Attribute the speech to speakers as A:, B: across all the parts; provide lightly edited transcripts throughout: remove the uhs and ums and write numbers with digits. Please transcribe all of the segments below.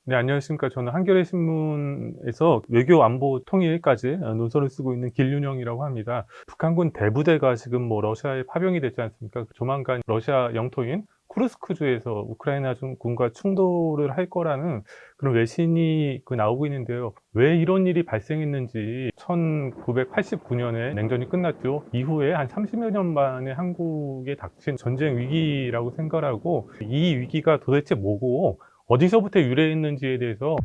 A: 네, 안녕하십니까. 저는 한겨레 신문에서 외교 안보 통일까지 논설을 쓰고 있는 길윤영이라고 합니다. 북한군 대부대가 지금 러시아에 파병이 됐지 않습니까? 조만간 러시아 영토인 쿠르스크주에서 우크라이나 군과 충돌을 할 거라는 그런 외신이 나오고 있는데요. 왜 이런 일이 발생했는지 1989년에 냉전이 끝났죠. 이후에 한 30여 년 만에 한국에 닥친 전쟁 위기라고 생각하고, 이 위기가 도대체 뭐고 어디서부터 유래했는지에 대해서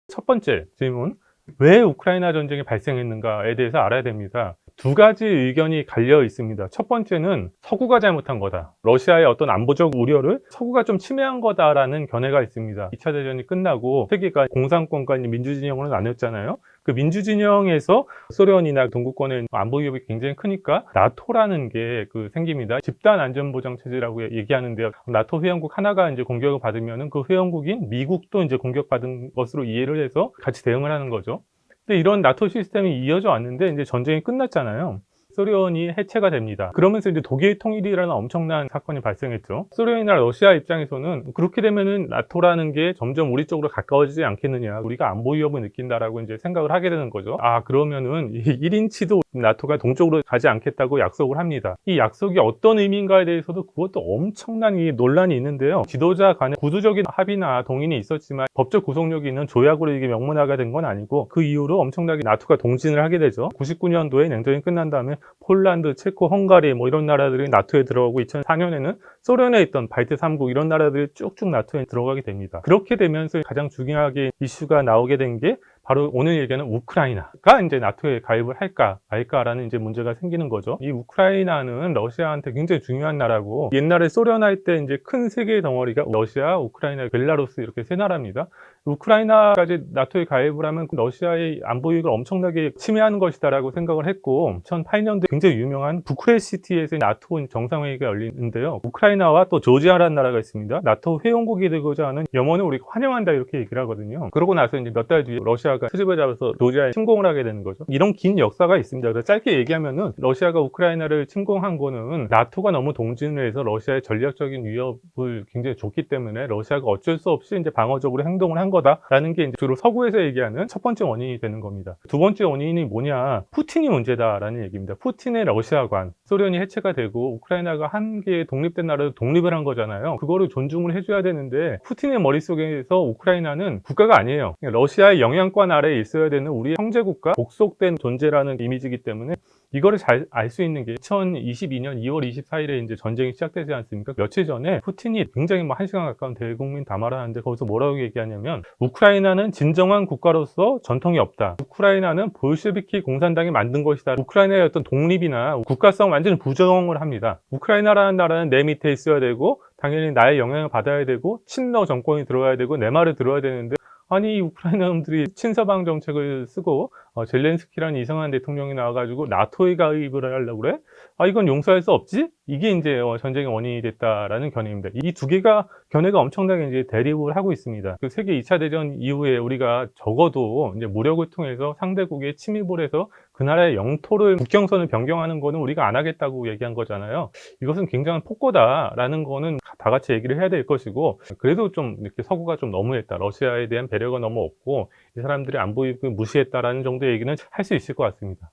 A: 첫 번째 질문, 왜 우크라이나 전쟁이 발생했는가에 대해서 알아야 됩니다. 두 가지 의견이 갈려 있습니다. 첫 번째는 서구가 잘못한 거다. 러시아의 어떤 안보적 우려를 서구가 좀 침해한 거다라는 견해가 있습니다. 2차 대전이 끝나고 세계가 공산권과 민주진영으로 나뉘었잖아요. 그 민주진영에서 소련이나 동구권의 안보 위협이 굉장히 크니까 나토라는 게 생깁니다. 집단 안전보장 체제라고 얘기하는데요. 나토 회원국 하나가 이제 공격을 받으면은 그 회원국인 미국도 이제 공격받은 것으로 이해를 해서 같이 대응을 하는 거죠. 근데 이런 나토 시스템이 이어져 왔는데 이제 전쟁이 끝났잖아요. 소련이 해체가 됩니다. 그러면서 이제 독일 통일이라는 엄청난 사건이 발생했죠. 소련이나 러시아 입장에서는 그렇게 되면은 나토라는 게 점점 우리 쪽으로 가까워지지 않겠느냐, 우리가 안보 위협을 느낀다라고 이제 생각을 하게 되는 거죠. 그러면은 1인치도 나토가 동쪽으로 가지 않겠다고 약속을 합니다. 이 약속이 어떤 의미인가에 대해서도 그것도 엄청난 논란이 있는데요. 지도자 간의 구두적인 합의나 동의는 있었지만 법적 구속력이 있는 조약으로 이게 명문화가 된 건 아니고, 그 이후로 엄청나게 나토가 동진을 하게 되죠. 99년도에 냉전이 끝난 다음에 폴란드, 체코, 헝가리 이런 나라들이 나토에 들어가고, 2004년에는 소련에 있던 발트 3국 이런 나라들이 쭉쭉 나토에 들어가게 됩니다. 그렇게 되면서 가장 중요하게 이슈가 나오게 된 게 바로 오늘 얘기하는 우크라이나가 이제 나토에 가입을 할까 말까라는 이제 문제가 생기는 거죠. 이 우크라이나는 러시아한테 굉장히 중요한 나라고, 옛날에 소련 할 때 이제 큰 세계의 덩어리가 러시아, 우크라이나, 벨라루스 이렇게 세 나라입니다. 우크라이나까지 나토에 가입을 하면 러시아의 안보 이익을 엄청나게 침해하는 것이다라고 생각을 했고, 2008년도에 굉장히 유명한 부쿠레스트시티에서 나토 정상회의가 열리는데요. 우크라이나와 또 조지아라는 나라가 있습니다. 나토 회원국이 되고자 하는 염원을 우리가 환영한다 이렇게 얘기를 하거든요. 그러고 나서 이제 몇 달 뒤에 러시아가 트집을 잡아서 조지아에 침공을 하게 되는 거죠. 이런 긴 역사가 있습니다. 그래서 짧게 얘기하면은 러시아가 우크라이나를 침공한 거는 나토가 너무 동진을 해서 러시아의 전략적인 위협을 굉장히 줬기 때문에 러시아가 어쩔 수 없이 이제 방어적으로 행동을 한 거다라는 게 이제 주로 서구에서 얘기하는 첫 번째 원인이 되는 겁니다. 두 번째 원인이 뭐냐? 푸틴이 문제다라는 얘기입니다. 푸틴의 러시아관, 소련이 해체가 되고 우크라이나가 한 개의 독립된 나라로 독립을 한 거잖아요. 그거를 존중을 해줘야 되는데, 푸틴의 머릿속에서 우크라이나는 국가가 아니에요. 러시아의 영향권 아래에 있어야 되는 우리의 형제국가, 복속된 존재라는 이미지이기 때문에 이거를 잘 알 수 있는 게 2022년 2월 24일에 이제 전쟁이 시작되지 않습니까? 며칠 전에 푸틴이 굉장히 1시간 가까운 대국민 담화를 하는데, 거기서 뭐라고 얘기하냐면, 우크라이나는 진정한 국가로서 전통이 없다. 우크라이나는 볼셰비키 공산당이 만든 것이다. 우크라이나의 어떤 독립이나 국가성 완전히 부정을 합니다. 우크라이나라는 나라는 내 밑에 있어야 되고, 당연히 나의 영향을 받아야 되고, 친러 정권이 들어와야 되고, 내 말을 들어야 되는데, 아니 우크라이나 놈들이 친서방 정책을 쓰고 젤렌스키라는 이상한 대통령이 나와가지고 나토에 가입을 하려고 그래? 이건 용서할 수 없지? 이게 이제 전쟁의 원인이 됐다라는 견해입니다. 이 두 개가 견해가 엄청나게 이제 대립을 하고 있습니다. 그 세계 2차 대전 이후에 우리가 적어도 이제 무력을 통해서 상대국에 침입을 해서 그 나라의 영토를, 국경선을 변경하는 거는 우리가 안 하겠다고 얘기한 거잖아요. 이것은 굉장한 폭거다라는 거는 다 같이 얘기를 해야 될 것이고, 그래도 좀 이렇게 서구가 좀 너무했다, 러시아에 대한 배려가 너무 없고 이 사람들이 안보 위협을 무시했다라는 정도의 얘기는 할 수 있을 것 같습니다.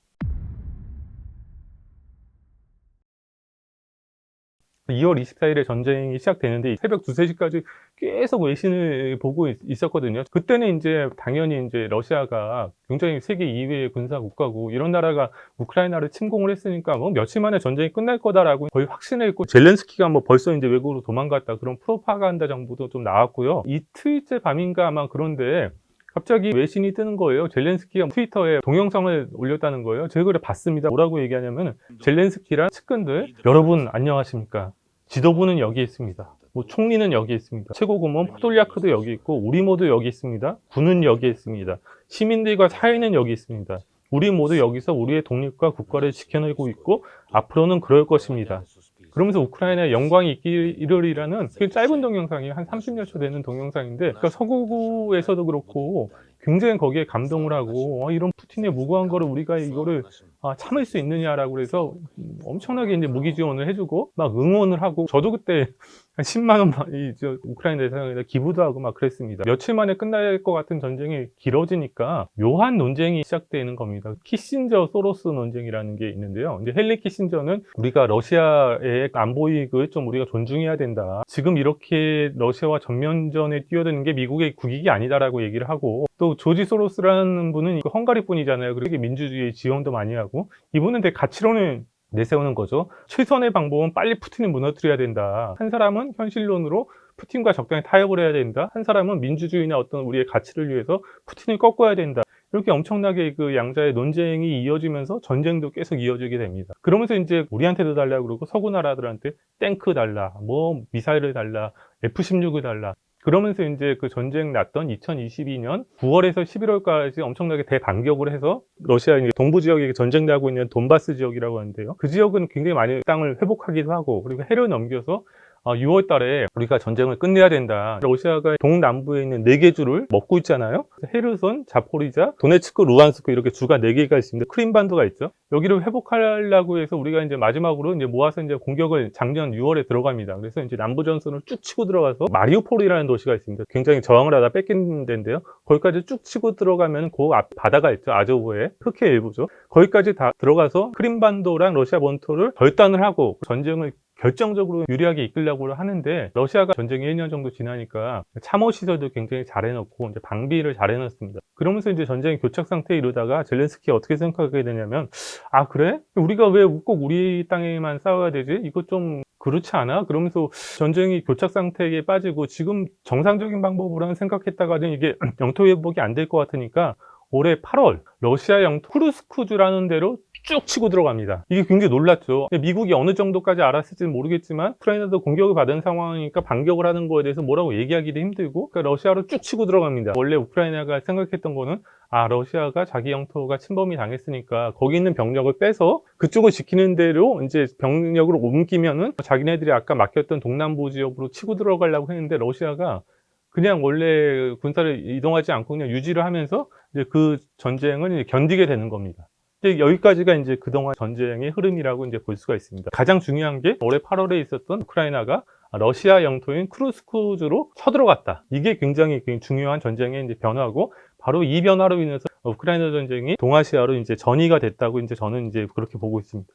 A: 2월 24일에 전쟁이 시작되는데 새벽 2, 3시까지 계속 외신을 보고 있었거든요. 그때는 이제 당연히 이제 러시아가 굉장히 세계 2위의 군사 국가고, 이런 나라가 우크라이나를 침공을 했으니까 며칠 만에 전쟁이 끝날 거다라고 거의 확신을 했고, 젤렌스키가 벌써 이제 외국으로 도망갔다, 그런 프로파간다 정보도 좀 나왔고요. 이틀째 밤인가 아마 그런데 갑자기 외신이 뜨는 거예요. 젤렌스키가 트위터에 동영상을 올렸다는 거예요. 제가 그걸 봤습니다. 뭐라고 얘기하냐면, 젤렌스키랑 측근들, 여러분 안녕하십니까? 지도부는 여기 있습니다. 총리는 여기 있습니다. 최고顧問포돌리아크도 여기 있고, 우리 모두 여기 있습니다. 군은 여기 있습니다. 시민들과 사회는 여기 있습니다. 우리 모두 여기서 우리의 독립과 국가를 지켜내고 있고 앞으로는 그럴 것입니다. 그러면서 우크라이나의 영광이 있기를이라는 짧은 동영상이 한 30여 초 되는 동영상인데, 그러니까 서구에서도 그렇고 굉장히 거기에 감동을 하고, 이런 푸틴의 무고한 거를 우리가 이거를 참을 수 있느냐라고 그래서 엄청나게 이제 무기 지원을 해주고 막 응원을 하고, 저도 그때 한 10만 원 우크라이나 대상에다 기부도 하고 막 그랬습니다. 며칠 만에 끝날 것 같은 전쟁이 길어지니까 묘한 논쟁이 시작되는 겁니다. 키신저 소로스 논쟁이라는 게 있는데요. 이제 헨리 키신저는 우리가 러시아의 안보 이익을 좀 우리가 존중해야 된다. 지금 이렇게 러시아와 전면전에 뛰어드는 게 미국의 국익이 아니다라고 얘기를 하고, 또 조지 소로스라는 분은 헝가리 분이잖아요. 그리고 민주주의 지원도 많이 하고, 이분은 되게 가치론을 내세우는 거죠. 최선의 방법은 빨리 푸틴을 무너뜨려야 된다. 한 사람은 현실론으로 푸틴과 적당히 타협을 해야 된다. 한 사람은 민주주의나 어떤 우리의 가치를 위해서 푸틴을 꺾어야 된다. 이렇게 엄청나게 그 양자의 논쟁이 이어지면서 전쟁도 계속 이어지게 됩니다. 그러면서 이제 우리한테도 달라고 그러고 서구 나라들한테 탱크 달라, 뭐 미사일을 달라, F-16을 달라. 그러면서 이제 그 전쟁 났던 2022년 9월에서 11월까지 엄청나게 대반격을 해서 러시아 동부 지역에 전쟁 나고 있는 돈바스 지역이라고 하는데요. 그 지역은 굉장히 많이 땅을 회복하기도 하고, 그리고 해를 넘겨서 6월 달에 우리가 전쟁을 끝내야 된다. 러시아가 동남부에 있는 4개 주를 먹고 있잖아요. 헤르손, 자포리자, 도네츠크, 루안스크 이렇게 주가 4개가 있습니다. 크림반도가 있죠. 여기를 회복하려고 해서 우리가 이제 마지막으로 이제 모아서 이제 공격을 작년 6월에 들어갑니다. 그래서 이제 남부 전선을 쭉 치고 들어가서 마리우폴이라는 도시가 있습니다. 굉장히 저항을 하다 뺏긴 데인데요. 거기까지 쭉 치고 들어가면 그 앞 바다가 있죠. 아조브의 흑해 일부죠. 거기까지 다 들어가서 크림반도랑 러시아 본토를 결단을 하고 전쟁을 결정적으로 유리하게 이끌려고 하는데, 러시아가 전쟁이 1년 정도 지나니까 참호 시설도 굉장히 잘 해놓고 이제 방비를 잘 해놨습니다. 그러면서 이제 전쟁이 교착 상태에 이르다가 젤렌스키가 어떻게 생각하게 되냐면, 아 그래? 우리가 왜 꼭 우리 땅에만 싸워야 되지? 이거 좀 그렇지 않아? 그러면서 전쟁이 교착 상태에 빠지고 지금 정상적인 방법으로는 생각했다가는 이게 영토 회복이 안 될 것 같으니까 올해 8월 러시아 영토 쿠르스크주라는 데로 쭉 치고 들어갑니다. 이게 굉장히 놀랐죠. 미국이 어느 정도까지 알았을지는 모르겠지만 우크라이나도 공격을 받은 상황이니까 반격을 하는 거에 대해서 뭐라고 얘기하기도 힘들고, 그러니까 러시아로 쭉 치고 들어갑니다. 원래 우크라이나가 생각했던 거는, 아 러시아가 자기 영토가 침범이 당했으니까 거기 있는 병력을 빼서 그쪽을 지키는 대로 이제 병력을 옮기면은 자기네들이 아까 막혔던 동남부 지역으로 치고 들어가려고 했는데, 러시아가 그냥 원래 군사를 이동하지 않고 그냥 유지를 하면서 이제 그 전쟁을 이제 견디게 되는 겁니다. 이제 여기까지가 이제 그동안 전쟁의 흐름이라고 이제 볼 수가 있습니다. 가장 중요한 게 올해 8월에 있었던 우크라이나가 러시아 영토인 쿠르스크주로 쳐들어갔다. 이게 굉장히 중요한 전쟁의 이제 변화고, 바로 이 변화로 인해서 우크라이나 전쟁이 동아시아로 이제 전이가 됐다고 이제 저는 이제 그렇게 보고 있습니다.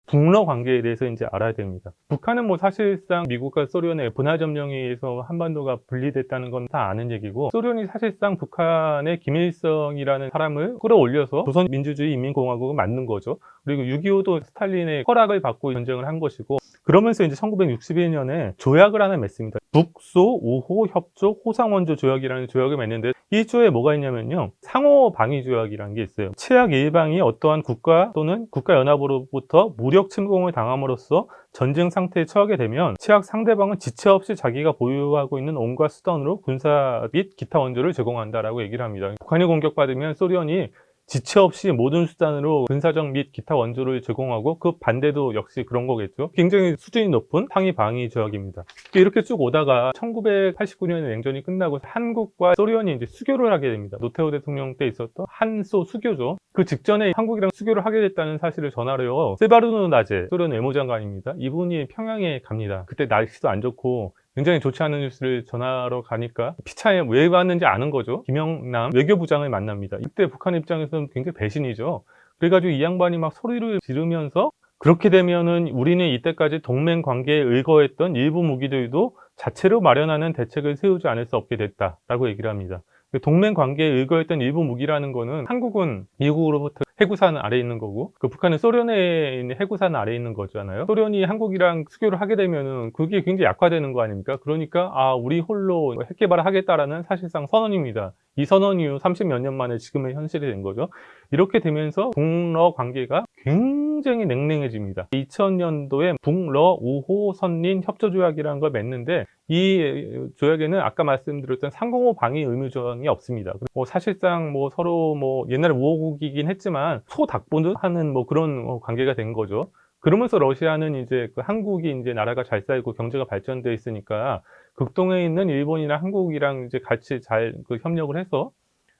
A: 북러 관계에 대해서 이제 알아야 됩니다. 북한은 뭐 사실상 미국과 소련의 분할 점령에 의해서 한반도가 분리됐다는 건 다 아는 얘기고, 소련이 사실상 북한의 김일성이라는 사람을 끌어올려서 조선민주주의 인민공화국을 만든 거죠. 그리고 6.25도 스탈린의 허락을 받고 전쟁을 한 것이고, 그러면서 이제 1961년에 조약을 하나 맺습니다. 북소 5호 협조 호상원조 조약이라는 조약을 맺는데, 이 조약에 뭐가 있냐면요, 상호 방위 조약이라는 게 있어요. 최악 일방이 어떠한 국가 또는 국가연합으로부터 무력 침공을 당함으로써 전쟁 상태에 처하게 되면 최악 상대방은 지체 없이 자기가 보유하고 있는 온갖 수단으로 군사 및 기타 원조를 제공한다라고 얘기를 합니다. 북한이 공격받으면 소련이 지체 없이 모든 수단으로 군사적 및 기타 원조를 제공하고, 그 반대도 역시 그런 거겠죠. 굉장히 수준이 높은 상위 방위 조약입니다. 이렇게 쭉 오다가 1989년에 냉전이 끝나고 한국과 소련이 이제 수교를 하게 됩니다. 노태우 대통령 때 있었던 한소 수교죠. 그 직전에 한국이랑 수교를 하게 됐다는 사실을 전하려요, 세바르노 나제 소련 외무장관입니다. 이분이 평양에 갑니다. 그때 날씨도 안 좋고 굉장히 좋지 않은 뉴스를 전하러 가니까 피차에 왜 왔는지 아는 거죠. 김영남 외교부장을 만납니다. 이때 북한 입장에서는 굉장히 배신이죠. 그래가지고 이 양반이 막 소리를 지르면서, 그렇게 되면은 우리는 이때까지 동맹 관계에 의거했던 일부 무기들도 자체로 마련하는 대책을 세우지 않을 수 없게 됐다라고 얘기를 합니다. 동맹 관계에 의거했던 일부 무기라는 거는, 한국은 미국으로부터 해구산 아래에 있는 거고, 그 북한은 소련에 있는 해구산 아래에 있는 거잖아요. 소련이 한국이랑 수교를 하게 되면은 그게 굉장히 약화되는 거 아닙니까? 그러니까 우리 홀로 핵 개발을 하겠다라는 사실상 선언입니다. 이 선언 이후 30몇 년 만에 지금의 현실이 된 거죠. 이렇게 되면서 북러 관계가 굉장히 냉랭해집니다. 2000년도에 북러 5호 선린 협조조약이라는 걸 맺는데, 이 조약에는 아까 말씀드렸던 상공호 방위 의무 조항이 없습니다. 사실상 뭐 서로 뭐 옛날에 우호국이긴 했지만 소닥보듯 하는 뭐 그런 관계가 된 거죠. 그러면서 러시아는 이제 그 한국이 이제 나라가 잘 살고 경제가 발전돼 있으니까 극동에 있는 일본이나 한국이랑 이제 같이 잘 그 협력을 해서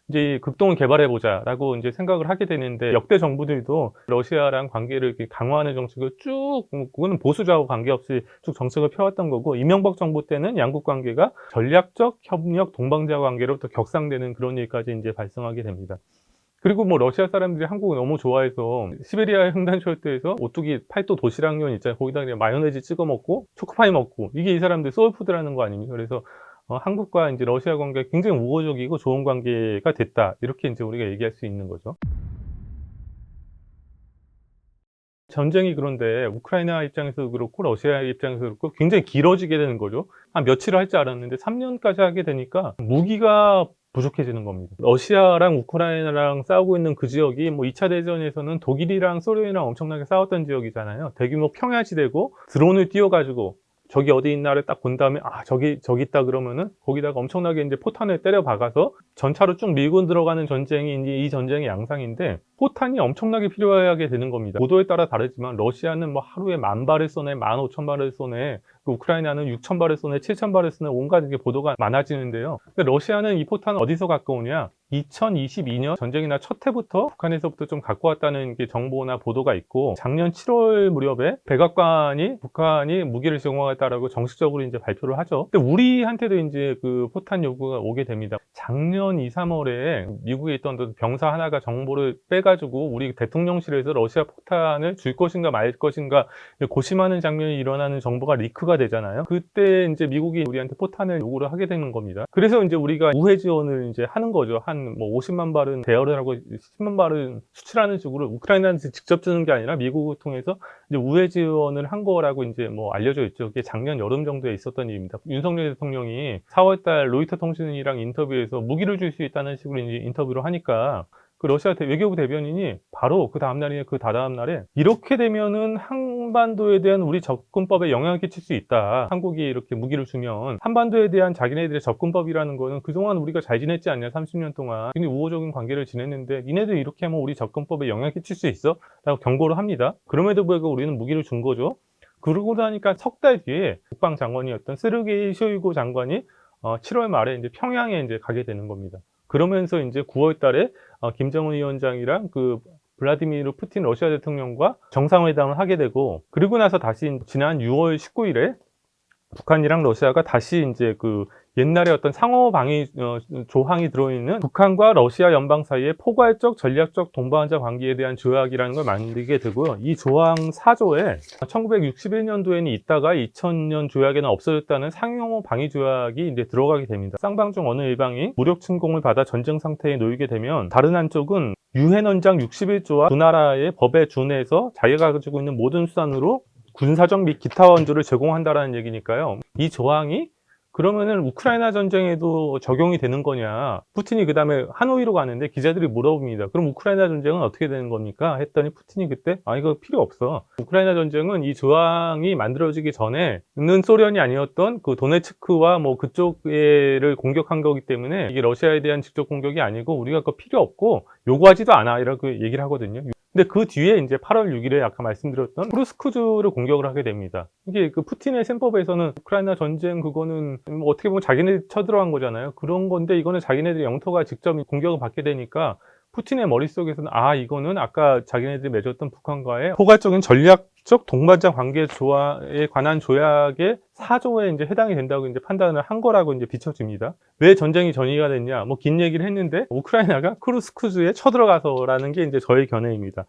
A: 이제 극동을 개발해보자라고 이제 생각을 하게 되는데, 역대 정부들도 러시아랑 관계를 이렇게 강화하는 정책을 쭉, 그거는 보수좌우 관계없이 쭉 정책을 펴왔던 거고, 이명박 정부 때는 양국 관계가 전략적 협력 동반자 관계로부터 격상되는 그런 일까지 이제 발생하게 됩니다. 그리고 뭐 러시아 사람들이 한국을 너무 좋아해서 시베리아 횡단철도에서 오뚜기 팔도 도시락면 있잖아요. 거기다 그냥 마요네즈 찍어 먹고 초코파이 먹고, 이게 이 사람들 소울푸드라는 거 아닙니까? 그래서 한국과 이제 러시아 관계가 굉장히 우호적이고 좋은 관계가 됐다, 이렇게 이제 우리가 얘기할 수 있는 거죠. 전쟁이 그런데 우크라이나 입장에서도 그렇고 러시아 입장에서도 그렇고 굉장히 길어지게 되는 거죠. 한 며칠을 할 줄 알았는데 3년까지 하게 되니까 무기가 부족해지는 겁니다. 러시아랑 우크라이나랑 싸우고 있는 그 지역이 뭐 2차 대전에서는 독일이랑 소련이랑 엄청나게 싸웠던 지역이잖아요. 대규모 평야지대고 드론을 띄워가지고 저기 어디 있나를 딱 본 다음에, 아, 저기 있다 그러면은 거기다가 엄청나게 이제 포탄을 때려 박아서 전차로 쭉 밀고 들어가는 전쟁이 이제 이 전쟁의 양상인데, 포탄이 엄청나게 필요하게 되는 겁니다. 고도에 따라 다르지만 러시아는 뭐 하루에 10,000발을 쏘네, 15,000발을 쏘네, 그 우크라이나는 6,000발을 쏘네, 7,000발을 쏘네, 온갖 이게 보도가 많아지는데요. 근데 러시아는 이 포탄을 어디서 갖고 오냐? 2022년 전쟁이 날 첫 해부터 북한에서부터 좀 갖고 왔다는 게 정보나 보도가 있고, 작년 7월 무렵에 백악관이 북한이 무기를 제공하겠다라고 정식적으로 이제 발표를 하죠. 근데 우리한테도 이제 그 포탄 요구가 오게 됩니다. 작년 2, 3월에 미국에 있던 병사 하나가 정보를 빼가지고 우리 대통령실에서 러시아 포탄을 줄 것인가 말 것인가 고심하는 장면이 일어나는 정보가 리크가 되잖아요. 그때 이제 미국이 우리한테 포탄을 요구를 하게 되는 겁니다. 그래서 이제 우리가 우회 지원을 이제 하는 거죠. 한 뭐 50만 발은 대여를 하고 10만 발은 수출하는 식으로 우크라이나한테 직접 주는 게 아니라 미국을 통해서 이제 우회 지원을 한 거라고 이제 뭐 알려져 있죠. 그게 작년 여름 정도에 있었던 일입니다. 윤석열 대통령이 4월달 로이터 통신이랑 인터뷰에서 무기를 줄 수 있다는 식으로 이제 인터뷰를 하니까, 그 러시아 외교부 대변인이 바로 그 다음날이나 그 다다음날에, 이렇게 되면은 한반도에 대한 우리 접근법에 영향을 끼칠 수 있다. 한국이 이렇게 무기를 주면 한반도에 대한 자기네들의 접근법이라는 거는 그동안 우리가 잘 지냈지 않냐, 30년 동안 굉장히 우호적인 관계를 지냈는데 니네들 이렇게 하면 우리 접근법에 영향을 끼칠 수 있어? 라고 경고를 합니다. 그럼에도 불구하고 우리는 무기를 준 거죠. 그러고 나니까 석 달 뒤에 국방장관이었던 세르게이 쇼이구 장관이 7월 말에 이제 평양에 이제 가게 되는 겁니다. 그러면서 이제 9월 달에 김정은 위원장이랑 그 블라디미르 푸틴 러시아 대통령과 정상회담을 하게 되고, 그리고 나서 다시 지난 6월 19일에 북한이랑 러시아가 다시 이제 그 옛날에 어떤 상호 방위 조항이 들어있는 북한과 러시아 연방 사이의 포괄적 전략적 동반자 관계에 대한 조약이라는 걸 만들게 되고요. 이 조항 4조에 1961년도에는 있다가 2000년 조약에는 없어졌다는 상호 방위 조약이 이제 들어가게 됩니다. 쌍방 중 어느 일방이 무력 침공을 받아 전쟁 상태에 놓이게 되면 다른 한쪽은 유엔 헌장 61조와 두 나라의 법에 준해서 자기가 가지고 있는 모든 수단으로 군사적 및 기타 원조를 제공한다라는 얘기니까요. 이 조항이 그러면은 우크라이나 전쟁에도 적용이 되는 거냐. 푸틴이 그 다음에 하노이로 가는데 기자들이 물어봅니다. 그럼 우크라이나 전쟁은 어떻게 되는 겁니까? 했더니 푸틴이 그때 이거 필요 없어. 우크라이나 전쟁은 이 조항이 만들어지기 전에는 소련이 아니었던 그 도네츠크와 뭐 그쪽을 공격한 거기 때문에 이게 러시아에 대한 직접 공격이 아니고 우리가 그거 필요 없고 요구하지도 않아, 이라고 얘기를 하거든요. 근데 그 뒤에 이제 8월 6일에 아까 말씀드렸던 쿠르스크주를 공격을 하게 됩니다. 이게 그 푸틴의 셈법에서는 우크라이나 전쟁 그거는 뭐 어떻게 보면 자기네들이 쳐들어간 거잖아요. 그런 건데 이거는 자기네들이 영토가 직접 공격을 받게 되니까 푸틴의 머릿속에서는 이거는 아까 자기네들이 맺었던 북한과의 포괄적인 전략적 동반자 관계 조화에 관한 조약의 4조에 이제 해당이 된다고 이제 판단을 한 거라고 이제 비춰집니다. 왜 전쟁이 전이가 됐냐? 뭐 긴 얘기를 했는데 우크라이나가 쿠르스크주에 쳐들어가서라는 게 이제 저의 견해입니다.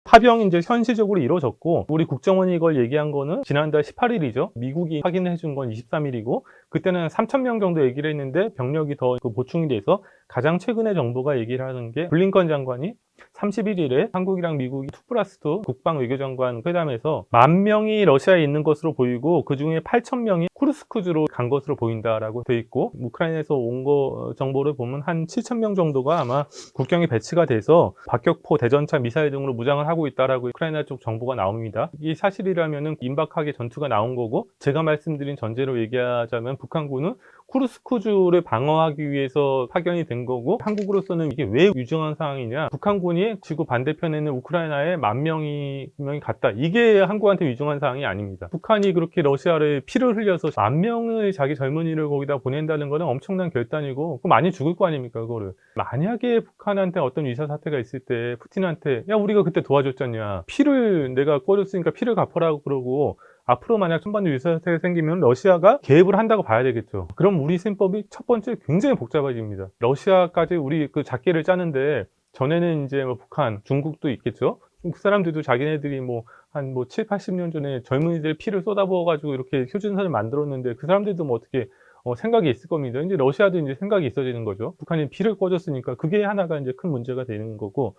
A: 파병이 이제 현실적으로 이루어졌고, 우리 국정원이 이걸 얘기한 거는 지난달 18일이죠. 미국이 확인해 준 건 23일이고, 그때는 3,000명 정도 얘기를 했는데 병력이 더 보충이 돼서 가장 최근의 정보가 얘기를 하는 게, 블링컨 장관이 31일에 한국이랑 미국이 2+2 국방 외교장관 회담에서 10,000명이 러시아에 있는 것으로 보이고 그 중에 8,000명이 쿠르스크주로 간 것으로 보인다라고 돼 있고, 우크라이나에서 온 거 정보를 보면 한 7,000명 정도가 아마 국경에 배치가 돼서 박격포, 대전차, 미사일 등으로 무장을 하고 있다라고 우크라이나 쪽 정보가 나옵니다. 이 사실이라면은 임박하게 전투가 나온 거고, 제가 말씀드린 전제로 얘기하자면 북한군은 쿠르스크주를 방어하기 위해서 파견이 된 거고, 한국으로서는 이게 왜 위중한 상황이냐, 북한군이 지구 반대편에 있는 우크라이나에 10,000명이 갔다, 이게 한국한테 위중한 상황이 아닙니다. 북한이 그렇게 러시아를 피를 흘려서 10,000명의 자기 젊은이를 거기다 보낸다는 거는 엄청난 결단이고, 그거 많이 죽을 거 아닙니까, 그거를. 만약에 북한한테 어떤 위사사태가 있을 때 푸틴한테 야, 우리가 그때 도와줬잖냐, 피를 내가 꺼줬으니까 피를 갚으라고 그러고, 앞으로 만약 천반도 위사사태가 생기면 러시아가 개입을 한다고 봐야 되겠죠. 그럼 우리 셈법이 첫 번째 굉장히 복잡해집니다. 러시아까지 우리 그 작계를 짜는데, 전에는 이제 뭐 북한, 중국도 있겠죠. 중국 사람들도 자기네들이 뭐 한 7, 80년 전에 젊은이들 피를 쏟아부어가지고 이렇게 휴전선을 만들었는데, 그 사람들도 뭐 어떻게 생각이 있을 겁니다. 이제 러시아도 이제 생각이 있어지는 거죠. 북한이 피를 꺼줬으니까 그게 하나가 이제 큰 문제가 되는 거고,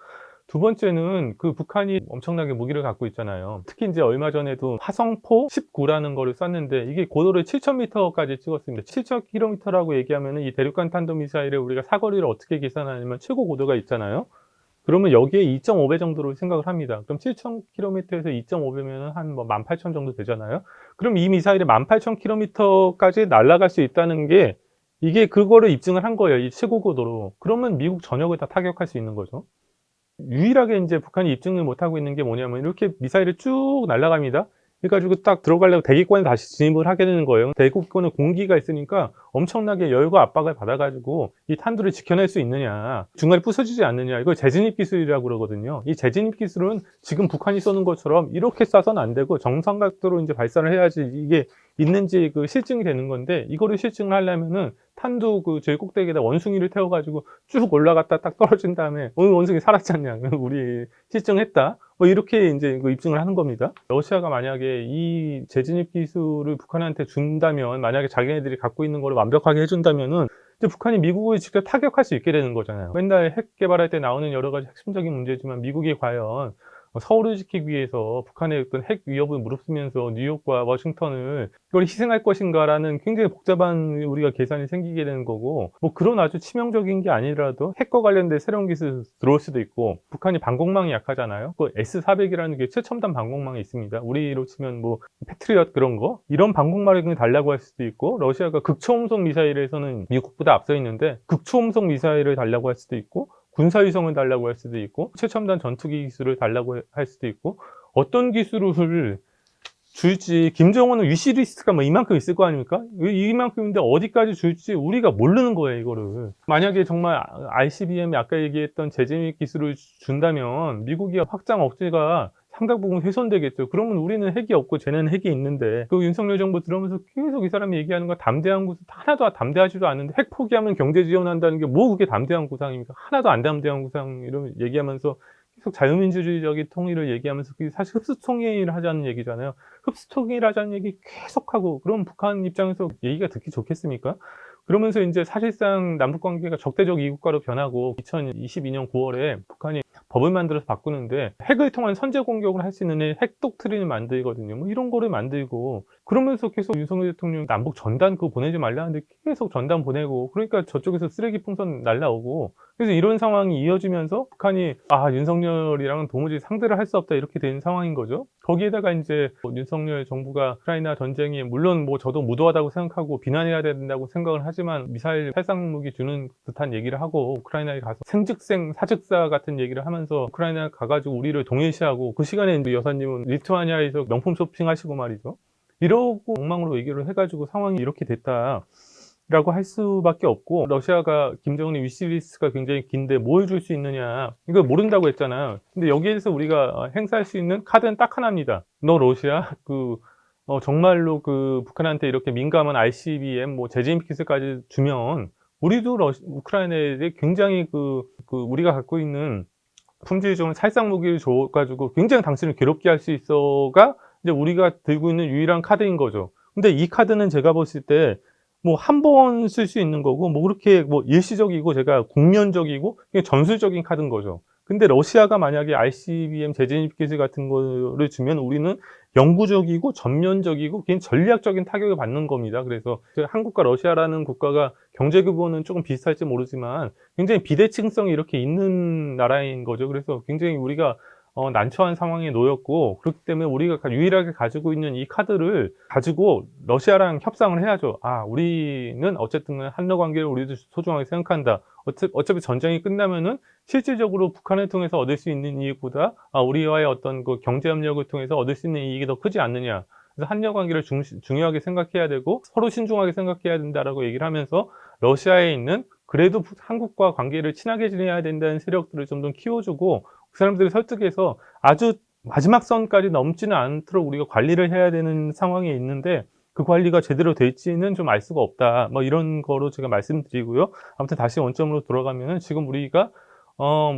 A: 두 번째는 그 북한이 엄청나게 무기를 갖고 있잖아요. 특히 이제 얼마 전에도 화성포 19라는 거를 쐈는데, 이게 고도를 7,000m까지 찍었습니다. 7,000km라고 얘기하면 이 대륙간 탄도미사일을 우리가 사거리를 어떻게 계산하냐면 최고 고도가 있잖아요. 그러면 여기에 2.5배 정도로 생각을 합니다. 그럼 7,000km에서 2.5배면 한 18,000 정도 되잖아요. 그럼 이 미사일이 18,000km까지 날아갈 수 있다는 게, 이게 그거를 입증을 한 거예요. 이 최고 고도로. 그러면 미국 전역을 다 타격할 수 있는 거죠. 유일하게 이제 북한이 입증을 못하고 있는 게 뭐냐면, 이렇게 미사일이 쭉 날아갑니다. 그래가지고 딱 들어가려고 대기권에 다시 진입을 하게 되는 거예요. 대기권에 공기가 있으니까 엄청나게 열과 압박을 받아가지고 이 탄두를 지켜낼 수 있느냐, 중간에 부서지지 않느냐, 이걸 재진입 기술이라고 그러거든요. 이 재진입 기술은 지금 북한이 쏘는 것처럼 이렇게 쏴서는 안 되고 정상각도로 이제 발사를 해야지 이게 있는지 그 실증이 되는 건데, 이거를 실증을 하려면은 탄두 그 제일 꼭대기에다 원숭이를 태워가지고 쭉 올라갔다 딱 떨어진 다음에 원숭이 살았지 않냐, 우리 실증했다, 뭐 이렇게 이제 그 입증을 하는 겁니다. 러시아가 만약에 이 재진입 기술을 북한한테 준다면, 만약에 자기네들이 갖고 있는 거를 완벽하게 해준다면은 이제 북한이 미국을 직접 타격할 수 있게 되는 거잖아요. 맨날 핵 개발할 때 나오는 여러 가지 핵심적인 문제지만, 미국이 과연 서울을 지키기 위해서 북한의 어떤 핵 위협을 무릅쓰면서 뉴욕과 워싱턴을 이걸 희생할 것인가라는 굉장히 복잡한 우리가 계산이 생기게 되는 거고, 뭐 그런 아주 치명적인 게 아니라도 핵과 관련된 새로운 기술이 들어올 수도 있고, 북한이 방공망이 약하잖아요. 그 S-400이라는 게 최첨단 방공망이 있습니다. 우리로 치면 뭐 패트리엇 그런 거, 이런 방공망을 그냥 달라고 할 수도 있고, 러시아가 극초음속 미사일에서는 미국보다 앞서 있는데 극초음속 미사일을 달라고 할 수도 있고, 군사위성을 달라고 할 수도 있고, 최첨단 전투기 기술을 달라고 할 수도 있고, 어떤 기술을 줄지, 김정은은 위시리스트가 뭐 이만큼 있을 거 아닙니까? 이만큼인데 어디까지 줄지 우리가 모르는 거예요, 이거를. 만약에 정말 ICBM이 아까 얘기했던 재진입 기술을 준다면 미국이 확장 억제가 상당 부분 훼손되겠죠. 그러면 우리는 핵이 없고 쟤네는 핵이 있는데, 그 윤석열 정부 들어오면서 계속 이 사람이 얘기하는 거 담대한 구상, 하나도 담대하지도 않은데, 핵 포기하면 경제 지원한다는 게 뭐 그게 담대한 구상입니까? 하나도 안 담대한 구상 이런 얘기하면서 계속 자유민주주의적인 통일을 얘기하면서, 그게 사실 흡수통일을 하자는 얘기잖아요. 흡수통일 하자는 얘기 계속하고, 그럼 북한 입장에서 얘기가 듣기 좋겠습니까? 그러면서 이제 사실상 남북관계가 적대적 이국가로 변하고, 2022년 9월에 북한이 법을 만들어서 바꾸는데, 핵을 통한 선제 공격을 할 수 있는 핵 독트린을 만들거든요. 뭐 이런 거를 만들고, 그러면서 계속 윤석열 대통령 남북 전단 그거 보내지 말라는데 계속 전단 보내고, 그러니까 저쪽에서 쓰레기 풍선 날라오고, 그래서 이런 상황이 이어지면서 북한이 윤석열이랑은 도무지 상대를 할 수 없다, 이렇게 된 상황인 거죠. 거기에다가 이제 윤석열 정부가 우크라이나 전쟁이, 물론 뭐 저도 무도하다고 생각하고 비난해야 된다고 생각을 하지만, 미사일 살상 무기 주는 듯한 얘기를 하고, 우크라이나에 가서 생즉생 사즉사 같은 얘기를 하면서 우크라이나 가가지고 우리를 동일시하고, 그 시간에 여사님은 리투아니아에서 명품 쇼핑하시고 말이죠. 이러고 엉망으로 얘기를 해가지고 상황이 이렇게 됐다 라고 할 수밖에 없고, 러시아가 김정은의 위시리스트가 굉장히 긴데 뭘 줄 수 있느냐, 이걸 모른다고 했잖아요. 근데 여기에서 우리가 행사할 수 있는 카드는 딱 하나입니다. 너 러시아 정말로 그 북한한테 이렇게 민감한 ICBM 뭐 재진입 기술까지 주면, 우리도 우크라이나에 굉장히 우리가 갖고 있는 품질 좋은 살상 무기를 줘가지고 굉장히 당신을 괴롭게 할 수 있어가 이제 우리가 들고 있는 유일한 카드인 거죠. 근데 이 카드는 제가 봤을 때 뭐 한 번 쓸 수 있는 거고, 뭐 그렇게 뭐 일시적이고 제가 국면적이고 그냥 전술적인 카드인 거죠. 근데 러시아가 만약에 ICBM 재진입 기술 같은 거를 주면 우리는 영구적이고 전면적이고 그냥 전략적인 타격을 받는 겁니다. 그래서 한국과 러시아라는 국가가 경제 규모는 조금 비슷할지 모르지만 굉장히 비대칭성이 이렇게 있는 나라인 거죠. 그래서 굉장히 우리가 난처한 상황에 놓였고, 그렇기 때문에 우리가 유일하게 가지고 있는 이 카드를 가지고 러시아랑 협상을 해야죠. 우리는 어쨌든 한러 관계를 우리도 소중하게 생각한다. 어차피 전쟁이 끝나면은 실질적으로 북한을 통해서 얻을 수 있는 이익보다 우리와의 어떤 그 경제 협력을 통해서 얻을 수 있는 이익이 더 크지 않느냐. 그래서 한러 관계를 중요하게 생각해야 되고 서로 신중하게 생각해야 된다라고 얘기를 하면서, 러시아에 있는 그래도 한국과 관계를 친하게 지내야 된다는 세력들을 좀 더 키워주고, 그 사람들을 설득해서 아주 마지막 선까지 넘지는 않도록 우리가 관리를 해야 되는 상황에 있는데, 그 관리가 제대로 될지는 좀 알 수가 없다. 뭐 이런 거로 제가 말씀드리고요. 아무튼 다시 원점으로 돌아가면은, 지금 우리가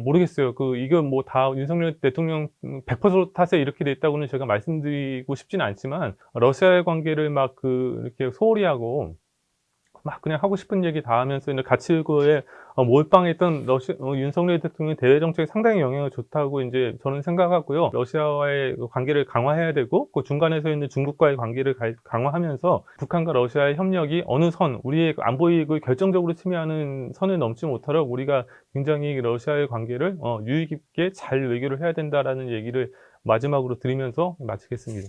A: 모르겠어요. 이건 뭐 다 윤석열 대통령 100% 탓에 이렇게 됐다고는 제가 말씀드리고 싶지는 않지만, 러시아의 관계를 이렇게 소홀히 하고 막 그냥 하고 싶은 얘기 다 하면서 이제 가치구에 몰빵했던 윤석열 대통령의 대외 정책에 상당히 영향을 줬다고 이제 저는 생각하고요. 러시아와의 그 관계를 강화해야 되고, 그 중간에 서 있는 중국과의 관계를 강화하면서 북한과 러시아의 협력이 어느 선, 우리의 안보 이익을 결정적으로 침해하는 선을 넘지 못하도록 우리가 굉장히 러시아의 관계를 유의 깊게 잘 외교를 해야 된다라는 얘기를 마지막으로 드리면서 마치겠습니다.